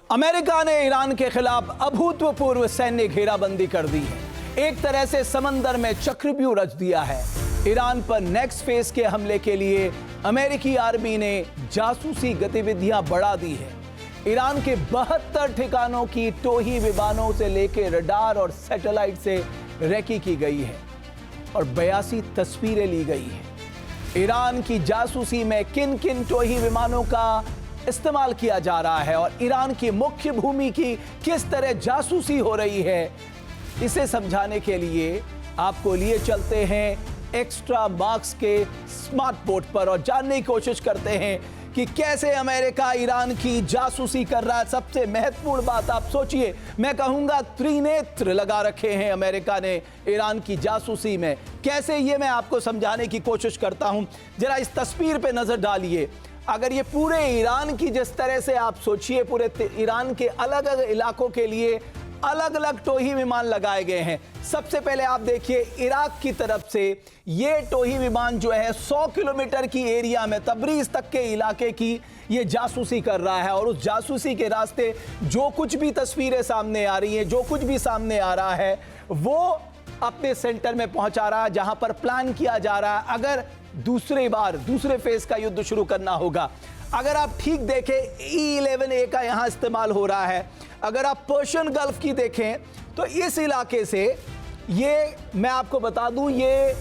America ने Iran के खिलाफ अभूतपूर्व सैन्य घेराबंदी कर दी है। एक तरह से समंदर में चक्रव्यूह रच दिया है। ईरान पर नेक्स्ट फेज के हमले के लिए अमेरिकी आर्मी ने जासूसी गतिविधियां बढ़ा दी है। ईरान के 72 ठिकानों की टोही विमानों से लेकर रडार और सैटेलाइट से रेकी की गई है और 82 तस्वीरें ली गई है। ईरान की जासूसी में किन किन टोही विमानों का इस्तेमाल किया जा रहा है और ईरान की मुख्य भूमि की किस तरह जासूसी हो रही है, इसे समझाने के लिए आपको लिए चलते हैं एक्स्ट्रा मार्क्स के स्मार्ट बोर्ड पर और जानने की कोशिश करते हैं कि कैसे अमेरिका ईरान की जासूसी कर रहा है। सबसे महत्वपूर्ण बात आप सोचिए, मैं कहूंगा त्रिनेत्र लगा रखे हैं अमेरिका ने ईरान की जासूसी में। कैसे, ये मैं आपको समझाने की कोशिश करता हूं। जरा इस तस्वीर पे नजर डालिए। अगर ये पूरे ईरान की, जिस तरह से आप सोचिए, पूरे ईरान के अलग अलग इलाकों के लिए अलग अलग टोही विमान लगाए गए हैं। सबसे पहले आप देखिए इराक की तरफ से ये टोही विमान जो है 100 किलोमीटर की एरिया में, तबरीज तक के इलाके की ये जासूसी कर रहा है और उस जासूसी के रास्ते जो कुछ भी तस्वीरें सामने आ रही हैं, जो कुछ भी सामने आ रहा है, वो अपने सेंटर में पहुंचा रहा है जहां पर प्लान किया जा रहा है अगर दूसरे फेज का युद्ध शुरू करना होगा। अगर आप ठीक देखें, E-11A का यहां इस्तेमाल हो रहा है। अगर आप पर्शियन गल्फ की देखें तो इस इलाके से, ये मैं आपको बता दूं, ये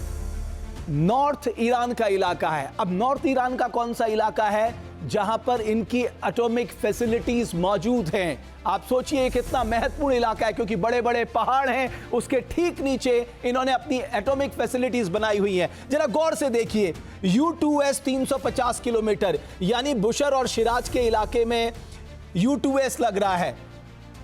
नॉर्थ ईरान का इलाका है। अब नॉर्थ ईरान का कौन सा इलाका है जहां पर इनकी एटॉमिक फैसिलिटीज मौजूद हैं। आप सोचिए कितना महत्वपूर्ण इलाका है, क्योंकि बड़े बड़े पहाड़ हैं, उसके ठीक नीचे इन्होंने अपनी एटॉमिक फैसिलिटीज बनाई हुई हैं। जरा गौर से देखिए, U2S 350 किलोमीटर, यानी बुशर और शिराज के इलाके में U2S लग रहा है।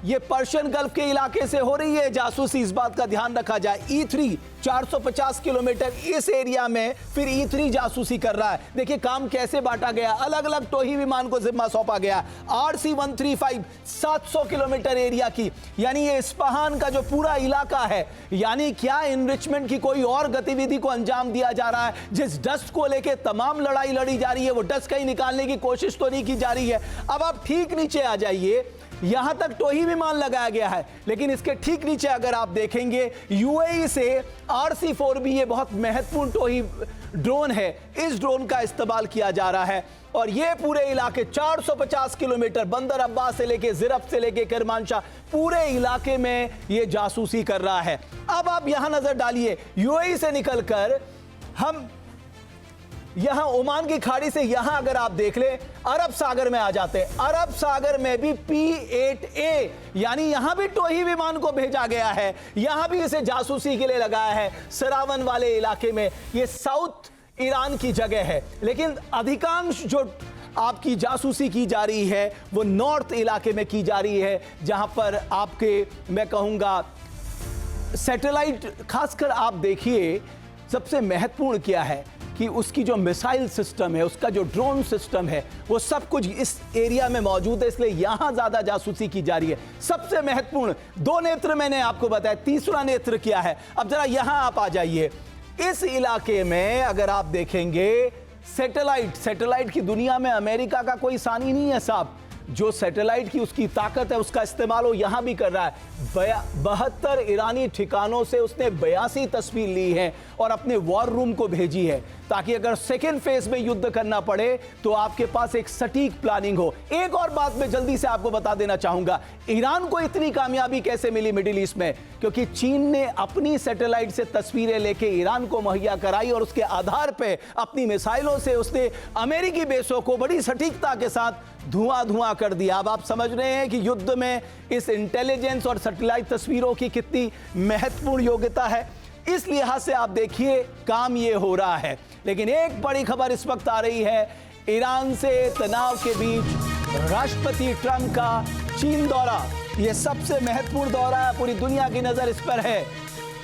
ये पर्शियन गल्फ के इलाके से हो रही है जासूसी, इस बात का ध्यान रखा जाए। E3 450 किलोमीटर, इस एरिया में फिर E3 जासूसी कर रहा है। देखिए काम कैसे बांटा गया, अलग अलग टोही विमान को जिम्मा सौंपा गया। RC-135 700 किलोमीटर एरिया की, यानी ये इस्फहान का जो पूरा इलाका है, यानी क्या इनरिचमेंट की कोई और गतिविधि को अंजाम दिया जा रहा है। जिस डस्ट को लेके तमाम लड़ाई लड़ी जा रही है, वो डस्ट कहीं निकालने की कोशिश तो नहीं की जा रही है। अब आप ठीक नीचे आ जाइए, यहां तक टोही विमान लगाया गया है, लेकिन इसके ठीक नीचे अगर आप देखेंगे UAE से RC-4B, ये बहुत महत्वपूर्ण टोही ड्रोन है, इस ड्रोन का इस्तेमाल किया जा रहा है। और ये पूरे इलाके 450 किलोमीटर, बंदर अब्बास से लेके जिरफ से लेके करमानशाह, पूरे इलाके में ये जासूसी कर रहा है। अब आप यहां नजर डालिए, UAE से निकलकर हम यहां ओमान की खाड़ी से यहां अगर आप देख ले, अरब सागर में आ जाते हैं। अरब सागर में भी P-8A, यानी यहां भी टोही विमान को भेजा गया है, यहां भी इसे जासूसी के लिए लगाया है। सरावन वाले इलाके में, ये साउथ ईरान की जगह है, लेकिन अधिकांश जो आपकी जासूसी की जा रही है वो नॉर्थ इलाके में की जा रही है, जहां पर आपके, मैं कहूंगा, सैटेलाइट, खासकर आप देखिए सबसे महत्वपूर्ण क्या है कि उसकी जो मिसाइल सिस्टम है, उसका जो ड्रोन सिस्टम है, वो सब कुछ इस एरिया में मौजूद है, इसलिए यहां ज्यादा जासूसी की जा रही है। सबसे महत्वपूर्ण 2 नेत्र मैंने आपको बताया, तीसरा नेत्र क्या है। अब जरा यहां आप आ जाइए, इस इलाके में अगर आप देखेंगे सैटेलाइट की दुनिया में अमेरिका का कोई सानी नहीं है साहब। जो सैटेलाइट की उसकी ताकत है, उसका इस्तेमाल वो यहां भी कर रहा है। 72 ईरानी ठिकानों से उसने 82 तस्वीर ली है और अपने वॉर रूम को भेजी है, ताकि अगर सेकेंड फेज में युद्ध करना पड़े तो आपके पास एक सटीक प्लानिंग हो। एक और बात मैं जल्दी से आपको बता देना चाहूंगा, ईरान को इतनी कामयाबी कैसे मिली मिडिल ईस्ट में, क्योंकि चीन ने अपनी सैटेलाइट से तस्वीरें लेके ईरान को मुहैया कराई और उसके आधार पर अपनी मिसाइलों से उसने अमेरिकी बेसों को बड़ी सटीकता के साथ धुआं कर दिया। अब आप समझ रहे हैं कि युद्ध में इस इंटेलिजेंस और सैटेलाइट तस्वीरों की कितनी महत्वपूर्ण योग्यता है। इस लिहाज से आप देखिए काम ये हो रहा है। लेकिन एक बड़ी खबर इस वक्त आ रही है, ईरान से तनाव के बीच राष्ट्रपति ट्रंप का चीन दौरा, यह सबसे महत्वपूर्ण दौरा है, पूरी दुनिया की नजर इस पर है।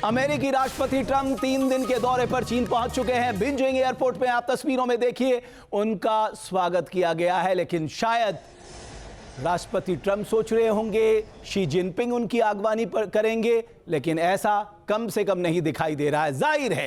अमेरिकी राष्ट्रपति ट्रंप 3 दिन के दौरे पर चीन पहुंच चुके हैं। बीजिंग एयरपोर्ट पे आप तस्वीरों में देखिए उनका स्वागत किया गया है, लेकिन शायद राष्ट्रपति ट्रंप सोच रहे होंगे शी जिनपिंग उनकी अगवानी पर करेंगे, लेकिन ऐसा कम से कम नहीं दिखाई दे रहा है। जाहिर है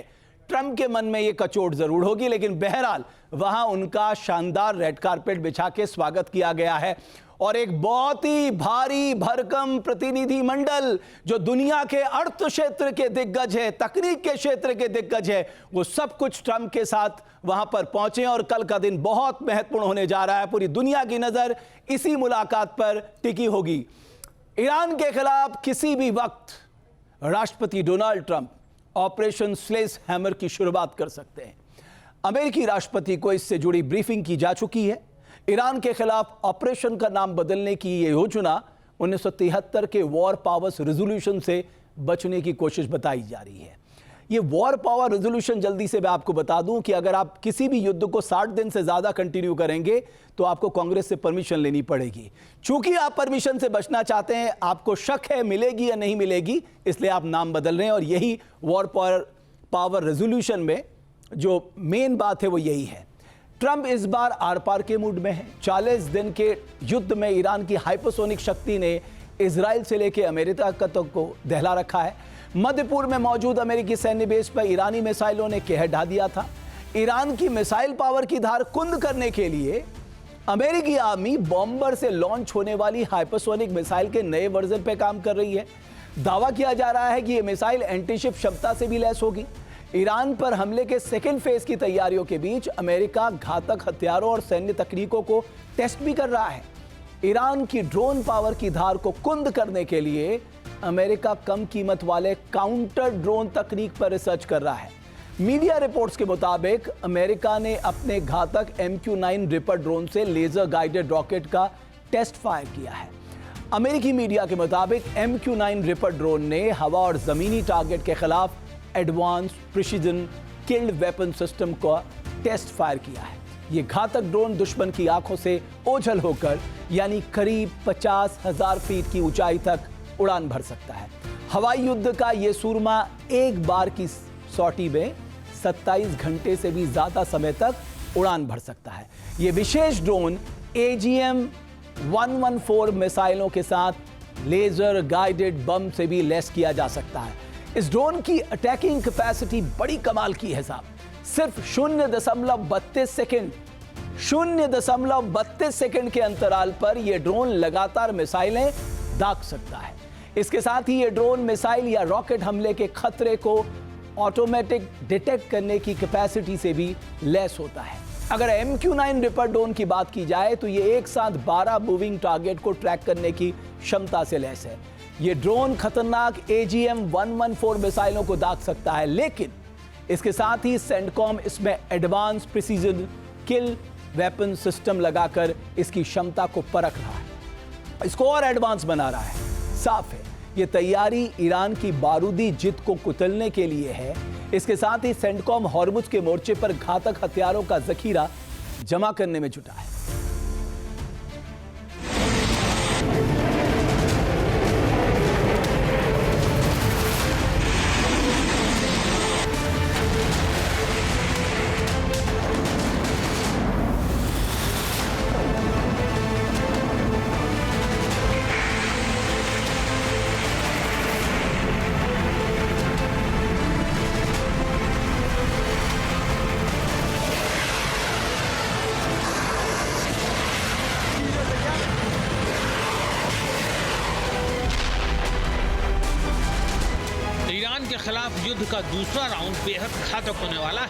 ट्रंप के मन में यह कचोट जरूर होगी, लेकिन बहरहाल वहां उनका शानदार रेड कारपेट बिछा के स्वागत किया गया है। और एक बहुत ही भारी भरकम प्रतिनिधि मंडल जो दुनिया के अर्थ क्षेत्र के दिग्गज है, तकनीक के क्षेत्र के दिग्गज है, वो सब कुछ ट्रंप के साथ वहां पर पहुंचे और कल का दिन बहुत महत्वपूर्ण होने जा रहा है। पूरी दुनिया की नजर इसी मुलाकात पर टिकी होगी। ईरान के खिलाफ किसी भी वक्त राष्ट्रपति Donald Trump Operation sledge hammer की शुरुआत कर सकते हैं। अमेरिकी राष्ट्रपति को इससे जुड़ी ब्रीफिंग की जा चुकी है। ईरान के खिलाफ ऑपरेशन का नाम बदलने की यह योजना 1973 के वॉर पावर्स रेजोल्यूशन से बचने की कोशिश बताई जा रही है। ये वॉर पावर रेजोल्यूशन, जल्दी से मैं आपको बता दूं कि अगर आप किसी भी युद्ध को 60 दिन से ज्यादा कंटिन्यू करेंगे तो आपको कांग्रेस से परमिशन लेनी पड़ेगी। चूंकि आप परमिशन से बचना चाहते हैं, आपको शक है मिलेगी या नहीं मिलेगी, इसलिए आप नाम बदल रहे हैं। और यही वॉर पावर रेजोल्यूशन में जो मेन बात है वो यही है। ट्रंप इस बार आर पार के मूड में है। 40 दिन के युद्ध में ईरान की हाइपरसोनिक शक्ति ने इजराइल से लेकर अमेरिका तक को दहला रखा है। मध्य पूर्व में मौजूद अमेरिकी सैन्य बेस पर ईरानी मिसाइलों ने कहर ढा दिया था। ईरान की मिसाइल पावर की धार कुंद करने के लिए अमेरिकी आर्मी बॉम्बर से लॉन्च होने वाली हाइपरसोनिक मिसाइल के नए वर्जन पर काम कर रही है। दावा किया जा रहा है कि यह मिसाइल एंटीशिप क्षमता से भी लैस होगी। ईरान पर हमले के सेकेंड फेज की तैयारियों के बीच अमेरिका घातक हथियारों और सैन्य तकनीकों को टेस्ट भी कर रहा है। ईरान की ड्रोन पावर की धार को कुंद करने के लिए अमेरिका कम कीमत वाले काउंटर ड्रोन तकनीक पर रिसर्च कर रहा है। मीडिया रिपोर्ट्स के मुताबिक अमेरिका ने अपने घातक MQ-9 रिपर ड्रोन से लेजर गाइडेड रॉकेट का टेस्ट फायर किया है। अमेरिकी मीडिया के मुताबिक MQ-9 रिपर ड्रोन ने हवा और जमीनी टारगेट के खिलाफ advance precision killed weapon system का टेस्ट फायर किया है। यह घातक ड्रोन दुश्मन की आंखों से ओझल होकर यानी करीब 50,000 फीट की ऊंचाई तक उड़ान भर सकता है। हवाई युद्ध का यह सूरमा एक बार की सॉटी में 27 घंटे से भी ज्यादा समय तक उड़ान भर सकता है। यह विशेष ड्रोन AGM-114 मिसाइलों के साथ लेजर गाइडेड बम से भी लैस किया जा सकता है। इस ड्रोन की अटैकिंग कैपेसिटी बड़ी कमाल की है साहब। सिर्फ 0.32 सेकंड के अंतराल पर यह ड्रोन लगातार मिसाइलें दाग सकता है। इसके साथ ही यह ड्रोन मिसाइल या रॉकेट हमले के खतरे को ऑटोमेटिक डिटेक्ट करने की कैपेसिटी से भी लैस होता है। अगर MQ-9 रिपर ड्रोन की बात की जाए तो यह एक साथ 12 मूविंग टारगेट को ट्रैक करने की क्षमता से लैस है। यह ड्रोन खतरनाक AGM-114 मिसाइलों को दाग सकता है, लेकिन इसके साथ ही सेंडकॉम इसमें एडवांस प्रिसीजन किल वेपन सिस्टम लगाकर इसकी क्षमता को परख रहा है, इसको और एडवांस बना रहा है। साफ है यह तैयारी ईरान की बारूदी जिद को कुचलने के लिए है। इसके साथ ही सेंडकॉम हॉर्मुज के मोर्चे पर घातक हथियारों का जखीरा जमा करने में जुटा है। ईरान के खिलाफ युद्ध का दूसरा राउंड बेहद घातक होने वाला है।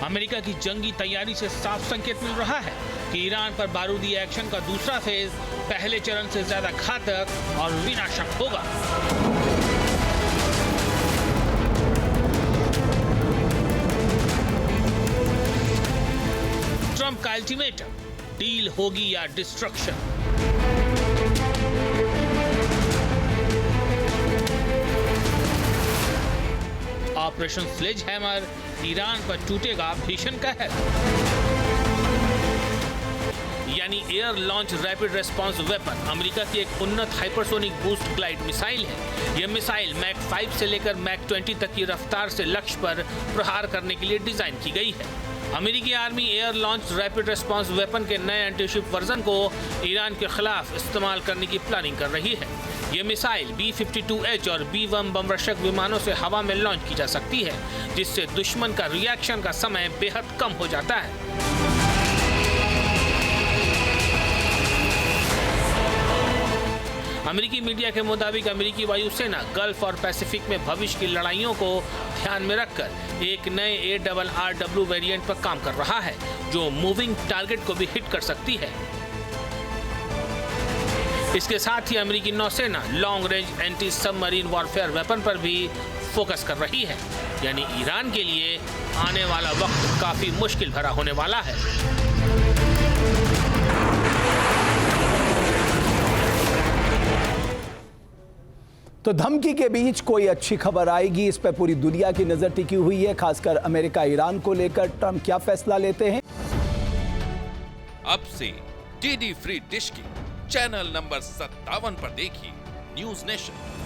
अमेरिका की जंगी तैयारी से साफ संकेत मिल रहा है कि ईरान पर बारूदी एक्शन का दूसरा फेज पहले चरण से ज्यादा घातक और विनाशक होगा। ट्रंप का अल्टीमेटम, डील होगी या destruction. Operation sledge hammer, Iran पर टूटेगा भीषण कहर। यानी air launch rapid response weapon America की एक उन्नत हाइपरसोनिक बूस्ट ग्लाइड मिसाइल है। यह मिसाइल मैक 5 से लेकर मैक 20 तक की रफ्तार से लक्ष्य पर प्रहार करने के लिए डिजाइन की गई है। अमेरिकी army air launch rapid response weapon के नए एंटीशिप वर्जन को ईरान के खिलाफ इस्तेमाल करने की प्लानिंग कर रही है। ये मिसाइल B-52H और B-1 बमवर्षक विमानों से हवा में लॉन्च की जा सकती है, जिससे दुश्मन का रिएक्शन का समय बेहद कम हो जाता है। अमेरिकी मीडिया के मुताबिक अमेरिकी वायुसेना गल्फ और पैसिफिक में भविष्य की लड़ाइयों को ध्यान में रखकर एक नए ARRW वेरिएंट पर काम कर रहा है, जो मूविंग टारगेट को भी हिट कर सकती है। इसके साथ ही अमेरिकी नौसेना long range anti submarine warfare weapon पर भी फोकस कर रही है, यानी ईरान के लिए आने वाला वक्त काफी मुश्किल भरा होने वाला है। तो धमकी के बीच कोई अच्छी खबर आएगी, इस पर पूरी दुनिया की नजर टिकी हुई है, खासकर अमेरिका ईरान को लेकर ट्रंप क्या फैसला लेते हैं। अब से डीडी फ्री डिश की चैनल नंबर 57 पर देखिए न्यूज नेशन।